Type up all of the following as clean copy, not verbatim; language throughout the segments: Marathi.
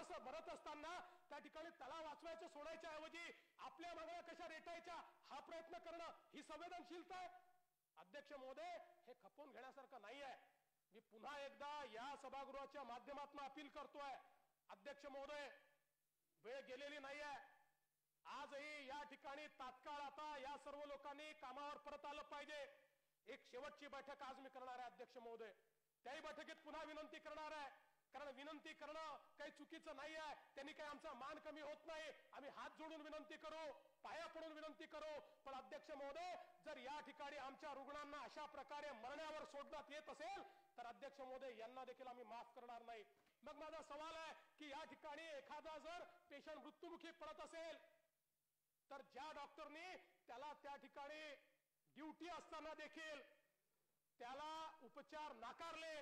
असं भरत असताना त्या ठिकाणी तळा वाचवायचं सोडायच्या ऐवजी आपल्या मागण्या कशा रेटायच्या हा प्रयत्न करणं ही संवेदनशीलता आहे. अध्यक्ष महोदय, हे खपवून घेण्यासारखं नाही आहे. मी पुन्हा एकदा या सभागृहाच्या माध्यमातून अपील करतोय, अध्यक्ष महोदय, वेळ गेलेली नाही आहे. आजही या ठिकाणी तात्काळ आता या सर्व लोकांनी कामावर परत आलं पाहिजे. एक शेवटची बैठक आज मी करणार आहे अध्यक्ष महोदय. त्याही बैठकीत पुन्हा विनंती करणार आहे, कारण विनंती करणं काही चुकीचं नाही आहे. त्यांनी काही आमचा मान कमी होत नाही. आम्ही हात जोडून विनंती करू, पाया पडून विनंती करू. पण अध्यक्ष महोदय, जर या ठिकाणी आमच्या रुग्णांना अशा प्रकारे मरण्यावर सोडण्यात येत असेल तर अध्यक्ष महोदय, यांना देखील आम्ही माफ करणार नाही. मग माझा सवाल आहे की या ठिकाणी एखादा जर पेशंट मृत्युमुखी पडत असेल तर ज्या डॉक्टरनी त्याला त्या ठिकाणी ड्युटी असताना देखील त्याला उपचार नाकारले,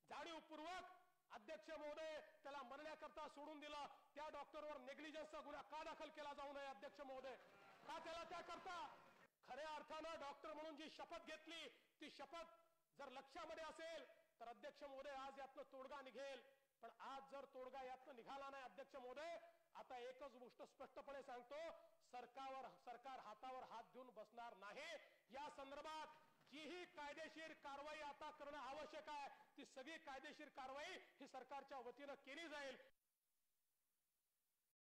जाणीवपूर्वक अध्यक्ष महोदय त्याला मरण्याकरता सोडून दिला, त्या डॉक्टरवर नेग्लिजन्सचा गुन्हा का दाखल केला जाऊ नये अध्यक्ष महोदय? का त्याला त्याकरता खऱ्या अर्थानं डॉक्टर म्हणून जी शपथ घेतली ती शपथ जर लक्षामध्ये असेल तर अध्यक्ष महोदय आज यातनं तोडगा निघेल. पण आज जर तोडगा यातनं निघाला नाही अध्यक्ष महोदय, आता एकच गोष्ट स्पष्टपणे सांगतो, सरकार हातावर हात देऊन बसणार नाही. या संदर्भात जीही कायदेशीर कारवाई आता करणं आवश्यक आहे ती सगळी कायदेशीर कारवाई ही सरकारच्या वतीनं केली जाईल.